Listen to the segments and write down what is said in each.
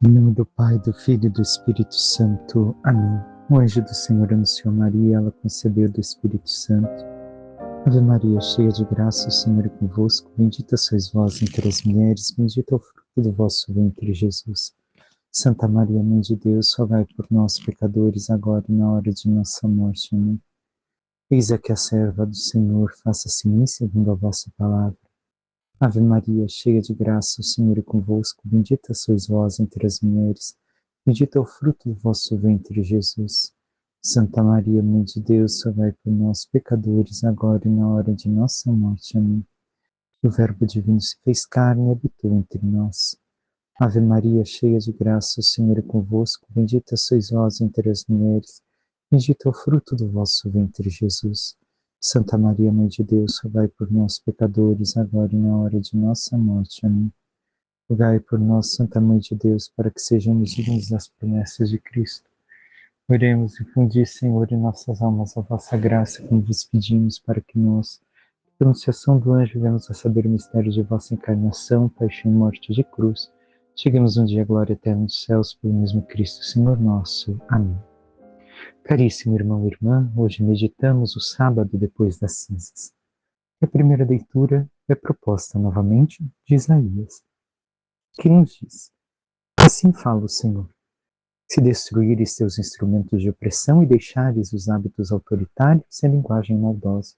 Em nome do Pai, do Filho e do Espírito Santo. Amém. O anjo do Senhor anunciou Maria, ela concebeu do Espírito Santo. Ave Maria, cheia de graça, o Senhor é convosco. Bendita sois vós entre as mulheres, bendito é o fruto do vosso ventre, Jesus. Santa Maria, Mãe de Deus, rogai por nós, pecadores, agora e na hora de nossa morte. Amém. Eis aqui a serva do Senhor, faça-se em mim segundo a vossa palavra. Ave Maria, cheia de graça, o Senhor é convosco. Bendita sois vós entre as mulheres, bendito é o fruto do vosso ventre, Jesus. Santa Maria, Mãe de Deus, rogai por nós, pecadores, agora e na hora de nossa morte. Amém. O Verbo divino se fez carne e habitou entre nós. Ave Maria, cheia de graça, o Senhor é convosco. Bendita sois vós entre as mulheres, bendito é o fruto do vosso ventre, Jesus. Santa Maria, Mãe de Deus, rogai por nós, pecadores, agora e na hora de nossa morte. Amém. Rogai por nós, Santa Mãe de Deus, para que sejamos dignos das promessas de Cristo. Oremos, infundi, Senhor, em nossas almas a vossa graça, como vos pedimos, para que nós, pela anunciação do anjo, venhamos a saber o mistério de vossa encarnação, paixão e morte de cruz. Cheguemos um dia à glória eterna dos céus, pelo mesmo Cristo, Senhor nosso. Amém. Caríssimo irmão e irmã, hoje meditamos o sábado depois das cinzas. A primeira leitura é proposta novamente de Isaías, que nos diz: assim fala o Senhor, se destruíres teus instrumentos de opressão e deixares os hábitos autoritários e a linguagem maldosa,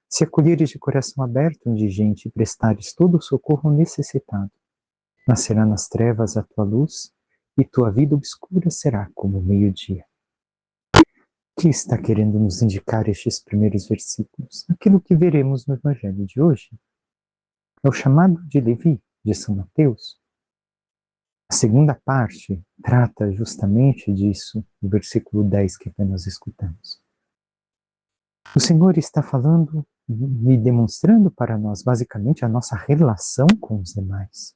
se acolheres de coração aberto um indigente e prestares todo o socorro ao necessitado, nascerá nas trevas a tua luz e tua vida obscura será como o meio-dia. O que está querendo nos indicar estes primeiros versículos? Aquilo que veremos no Evangelho de hoje é o chamado de Levi, de São Mateus. A segunda parte trata justamente disso, no versículo 10 que nós escutamos. O Senhor está falando e demonstrando para nós, basicamente, a nossa relação com os demais.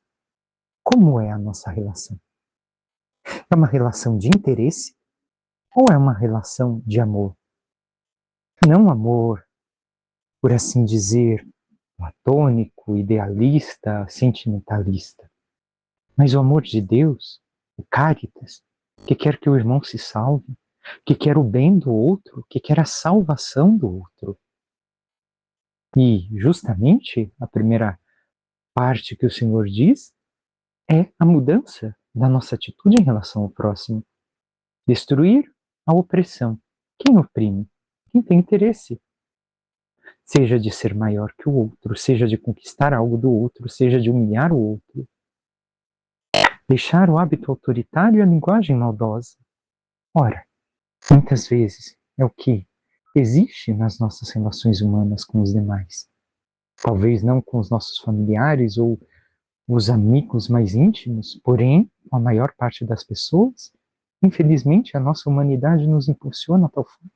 Como é a nossa relação? É uma relação de interesse ou é uma relação de amor? Não amor, por assim dizer, platônico, idealista, sentimentalista. Mas o amor de Deus, o caritas, que quer que o irmão se salve, que quer o bem do outro, que quer a salvação do outro. E justamente a primeira parte que o Senhor diz é a mudança da nossa atitude em relação ao próximo. Destruir a opressão. Quem oprime? Quem tem interesse. Seja de ser maior que o outro, seja de conquistar algo do outro, seja de humilhar o outro. Deixar o hábito autoritário e a linguagem maldosa. Ora, muitas vezes é o que existe nas nossas relações humanas com os demais. Talvez não com os nossos familiares ou os amigos mais íntimos, porém, a maior parte das pessoas, infelizmente, a nossa humanidade nos impulsiona a tal forma.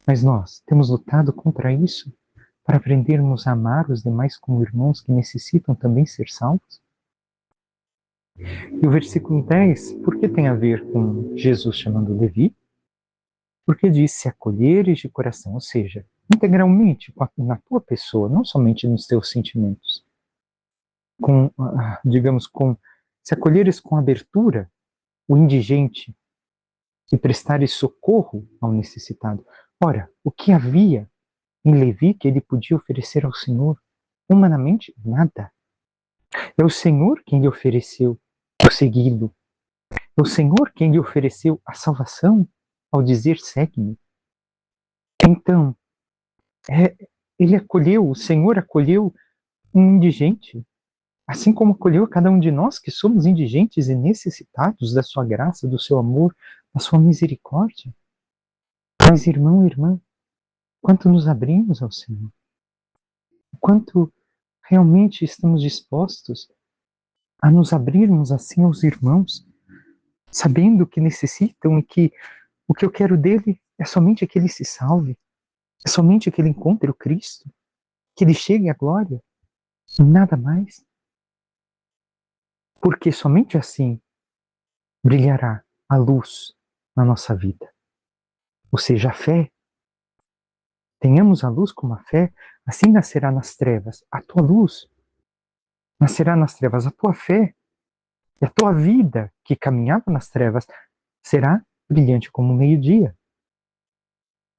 Mas nós temos lutado contra isso para aprendermos a amar os demais como irmãos que necessitam também ser salvos. E o versículo 10, por que tem a ver com Jesus chamando Levi? Porque diz, se acolheres de coração, ou seja, integralmente na tua pessoa, não somente nos teus sentimentos. Digamos, se acolheres com abertura o indigente e prestares socorro ao necessitado. Ora, o que havia em Levi que ele podia oferecer ao Senhor? Humanamente, nada. É o Senhor quem lhe ofereceu o seguido. É o Senhor quem lhe ofereceu a salvação ao dizer segue-me. Então, ele acolheu, o Senhor acolheu um indigente, assim como acolheu cada um de nós que somos indigentes e necessitados da sua graça, do seu amor, da sua misericórdia. Mas, irmão e irmã, quanto nos abrimos ao Senhor, quanto realmente estamos dispostos a nos abrirmos assim aos irmãos, sabendo que necessitam e que o que eu quero dele é somente que ele se salve, é somente que ele encontre o Cristo, que ele chegue à glória, nada mais. Porque somente assim brilhará a luz na nossa vida. Ou seja, a fé. Tenhamos a luz como a fé, assim nascerá nas trevas a tua luz. Nascerá nas trevas a tua fé. E a tua vida, que caminhava nas trevas, será brilhante como o meio-dia.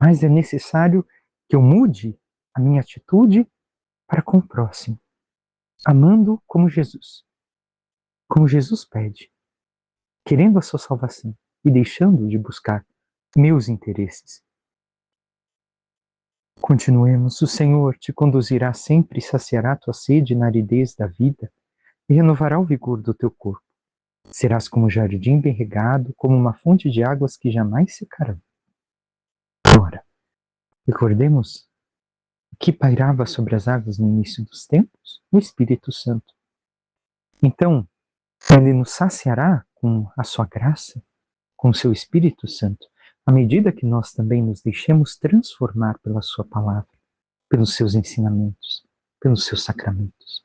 Mas é necessário que eu mude a minha atitude para com o próximo, amando como Jesus pede, querendo a sua salvação e deixando de buscar meus interesses. Continuemos, o Senhor te conduzirá sempre e saciará tua sede na aridez da vida e renovará o vigor do teu corpo. Serás como um jardim bem regado, como uma fonte de águas que jamais secarão. Ora, recordemos que pairava sobre as águas no início dos tempos o Espírito Santo. Então, ele nos saciará com a sua graça, com o seu Espírito Santo, à medida que nós também nos deixemos transformar pela sua palavra, pelos seus ensinamentos, pelos seus sacramentos.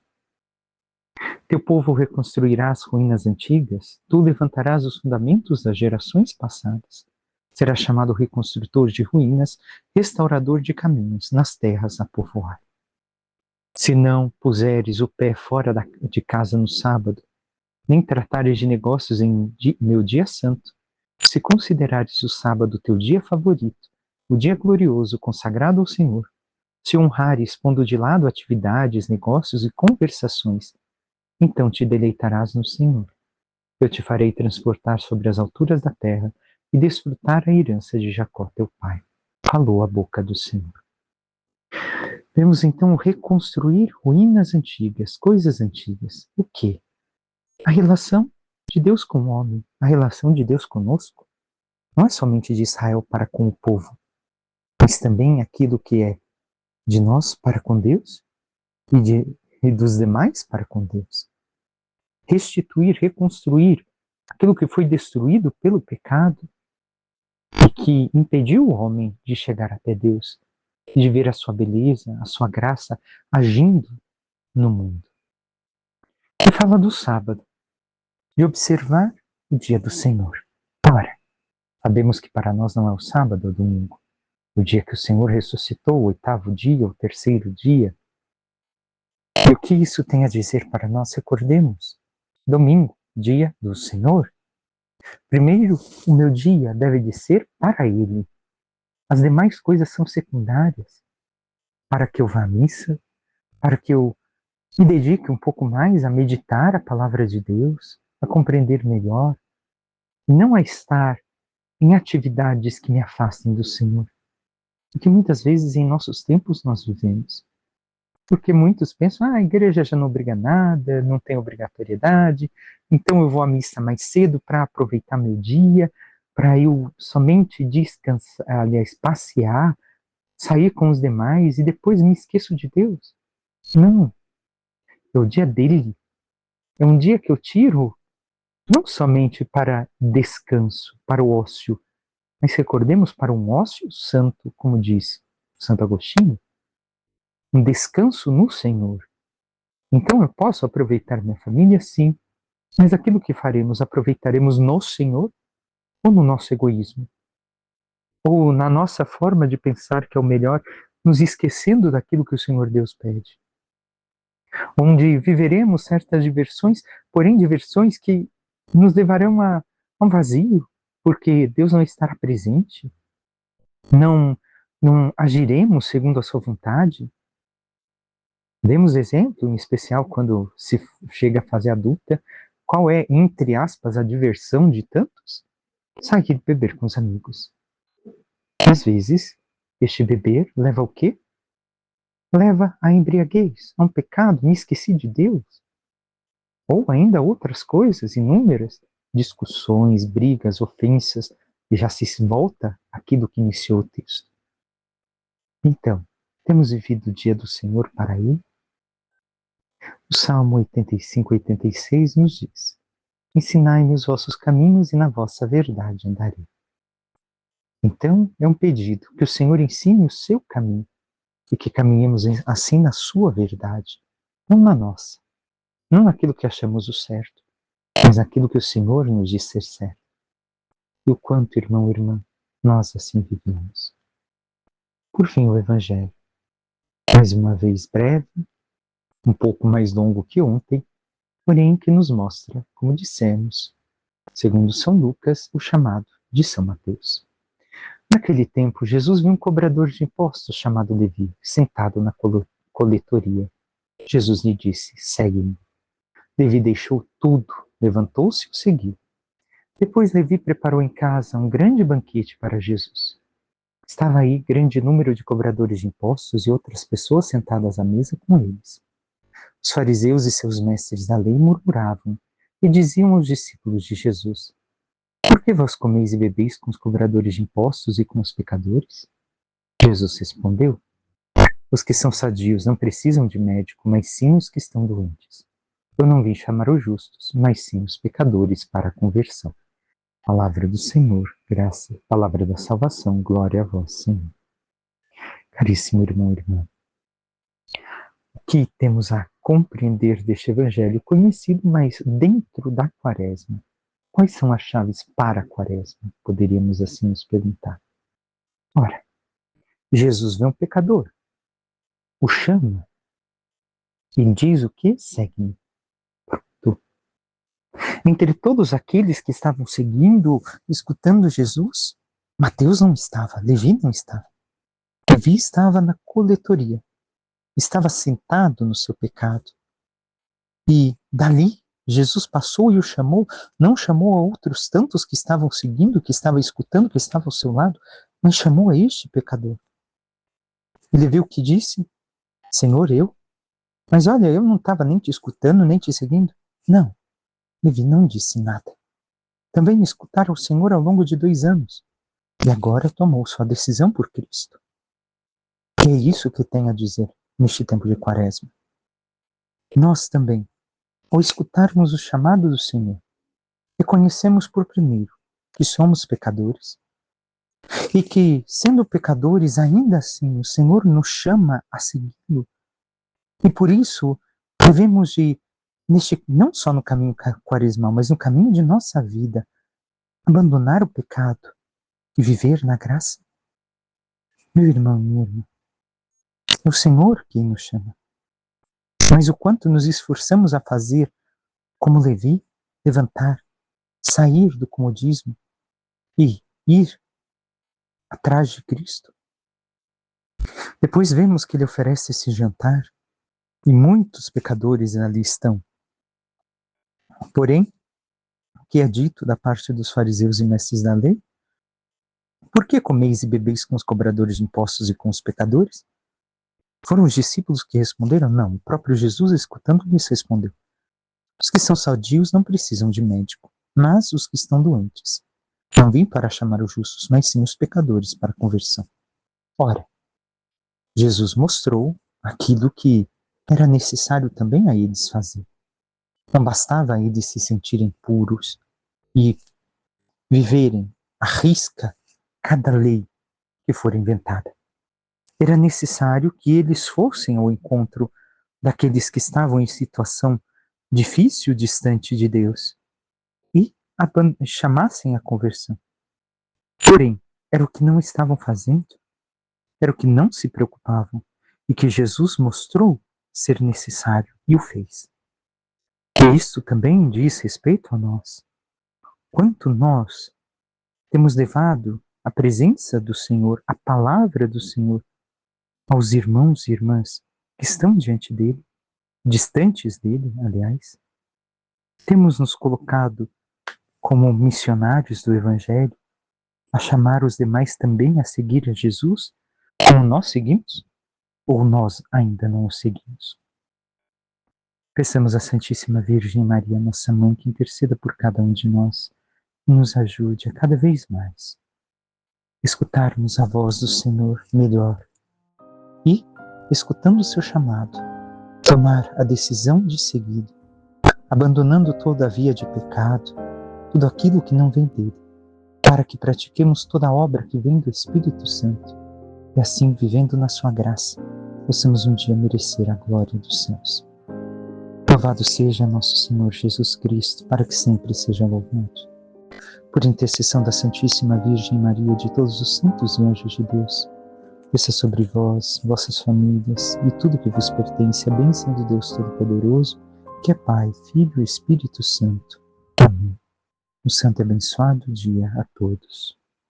Teu povo reconstruirá as ruínas antigas, tu levantarás os fundamentos das gerações passadas. Serás chamado reconstrutor de ruínas, restaurador de caminhos nas terras a povoar. Se não puseres o pé fora de casa no sábado, nem tratares de negócios em meu dia santo, se considerares o sábado teu dia favorito, o dia glorioso consagrado ao Senhor, se honrares pondo de lado atividades, negócios e conversações, então te deleitarás no Senhor. Eu te farei transportar sobre as alturas da terra e desfrutar a herança de Jacó, teu pai. Falou a boca do Senhor. Vamos então reconstruir ruínas antigas, coisas antigas. O quê? A relação de Deus com o homem, a relação de Deus conosco. Não é somente de Israel para com o povo, mas também aquilo que é de nós para com Deus e dos demais para com Deus. Restituir, reconstruir aquilo que foi destruído pelo pecado e que impediu o homem de chegar até Deus, de ver a sua beleza, a sua graça agindo no mundo. E fala do sábado, e observar o dia do Senhor. Ora, sabemos que para nós não é o sábado ou o domingo, o dia que o Senhor ressuscitou, o oitavo dia, o terceiro dia. E o que isso tem a dizer para nós? Recordemos, domingo, dia do Senhor. Primeiro, o meu dia deve de ser para Ele. As demais coisas são secundárias. Para que eu vá à missa, para que eu me dedique um pouco mais a meditar a palavra de Deus, a compreender melhor, e não a estar em atividades que me afastem do Senhor. O que muitas vezes em nossos tempos nós vivemos. Porque muitos pensam, a igreja já não obriga nada, não tem obrigatoriedade, então eu vou à missa mais cedo para aproveitar meu dia, para eu somente descansar, aliás, passear, sair com os demais e depois me esqueço de Deus. Não, é o dia dele. É um dia que eu tiro não somente para descanso, para o ócio, mas recordemos para um ócio santo, como diz Santo Agostinho, um descanso no Senhor. Então eu posso aproveitar minha família, sim, mas aquilo que faremos, aproveitaremos no Senhor ou no nosso egoísmo? Ou na nossa forma de pensar que é o melhor, nos esquecendo daquilo que o Senhor Deus pede? Onde viveremos certas diversões, porém diversões que nos levarão a um vazio, porque Deus não estará presente, não agiremos segundo a sua vontade. Demos exemplo, em especial quando se chega à fase adulta, qual é, entre aspas, a diversão de tantos? Sair beber com os amigos. Às vezes, este beber leva ao quê? Leva à embriaguez, a um pecado, me esqueci de Deus. Ou ainda outras coisas inúmeras, discussões, brigas, ofensas, e já se volta aquilo que iniciou o texto. Então, temos vivido o dia do Senhor para Ele? O Salmo 85, 86 nos diz: ensinai-me os vossos caminhos e na vossa verdade andarei. Então, é um pedido que o Senhor ensine o seu caminho e que caminhemos assim na sua verdade, não na nossa, não naquilo que achamos o certo, mas naquilo que o Senhor nos diz ser certo. E o quanto, irmão e irmã, nós assim vivemos. Por fim, o Evangelho. Mais uma vez breve, um pouco mais longo que ontem, porém que nos mostra, como dissemos, segundo São Lucas, o chamado de São Mateus. Naquele tempo, Jesus viu um cobrador de impostos chamado Levi, sentado na coletoria. Jesus lhe disse: segue-me. Levi deixou tudo, levantou-se e o seguiu. Depois Levi preparou em casa um grande banquete para Jesus. Estava aí grande número de cobradores de impostos e outras pessoas sentadas à mesa com eles. Os fariseus e seus mestres da lei murmuravam e diziam aos discípulos de Jesus: por que vós comeis e bebeis com os cobradores de impostos e com os pecadores? Jesus respondeu: os que são sadios não precisam de médico, mas sim os que estão doentes. Eu não vim chamar os justos, mas sim os pecadores para a conversão. Palavra do Senhor, graça, palavra da salvação, glória a vós, Senhor. Caríssimo irmão e irmã, o que temos a compreender deste Evangelho conhecido, mas dentro da Quaresma? Quais são as chaves para a Quaresma? Poderíamos assim nos perguntar. Ora, Jesus vê um pecador, o chama e diz o que? Segue-me. Entre todos aqueles que estavam seguindo, escutando Jesus, Mateus não estava, Levi não estava. Levi estava na coletoria, estava sentado no seu pecado. E dali, Jesus passou e o chamou, não chamou a outros tantos que estavam seguindo, que estavam escutando, que estavam ao seu lado, mas chamou a este pecador. Ele viu o que disse: Senhor, eu? Mas olha, eu não estava nem te escutando, nem te seguindo. Não, Levi não disse nada. Também me escutaram o Senhor ao longo de 2 anos. E agora tomou sua decisão por Cristo. E é isso que tem a dizer neste tempo de Quaresma. Nós também, ao escutarmos o chamado do Senhor, reconhecemos por primeiro que somos pecadores e que, sendo pecadores, ainda assim o Senhor nos chama a segui-lo. E por isso devemos de, não só no caminho quaresmal, mas no caminho de nossa vida, abandonar o pecado e viver na graça. Meu irmão, minha irmã, é o Senhor quem nos chama. Mas o quanto nos esforçamos a fazer, como Levi, levantar, sair do comodismo e ir atrás de Cristo. Depois vemos que ele oferece esse jantar e muitos pecadores ali estão. Porém, o que é dito da parte dos fariseus e mestres da lei? Por que comeis e bebeis com os cobradores de impostos e com os pecadores? Foram os discípulos que responderam? Não, o próprio Jesus, escutando, lhes respondeu: os que são sadios não precisam de médico, mas os que estão doentes. Não vim para chamar os justos, mas sim os pecadores para a conversão. Ora, Jesus mostrou aquilo que era necessário também a eles fazer. Não bastava a eles se sentirem puros e viverem à risca cada lei que for inventada. Era necessário que eles fossem ao encontro daqueles que estavam em situação difícil, distante de Deus, e chamassem a conversão. Porém, era o que não estavam fazendo, era o que não se preocupavam, e que Jesus mostrou ser necessário e o fez. E isso também diz respeito a nós. Quanto nós temos levado a presença do Senhor, a palavra do Senhor, aos irmãos e irmãs que estão diante dele, distantes dele, aliás. Temos nos colocado como missionários do Evangelho, a chamar os demais também a seguir a Jesus, como nós seguimos? Ou nós ainda não o seguimos? Peçamos à Santíssima Virgem Maria, nossa Mãe, que interceda por cada um de nós e nos ajude a cada vez mais escutarmos a voz do Senhor melhor e, escutando o seu chamado, tomar a decisão de segui-lo, abandonando toda a via de pecado, tudo aquilo que não vem dele, para que pratiquemos toda a obra que vem do Espírito Santo e assim, vivendo na sua graça, possamos um dia merecer a glória dos céus. Louvado seja nosso Senhor Jesus Cristo, para que sempre seja louvado. Por intercessão da Santíssima Virgem Maria e de todos os santos e anjos de Deus, desça sobre vós, vossas famílias e tudo que vos pertence a bênção de Deus Todo-Poderoso, que é Pai, Filho e Espírito Santo. Amém. Um santo e abençoado dia a todos.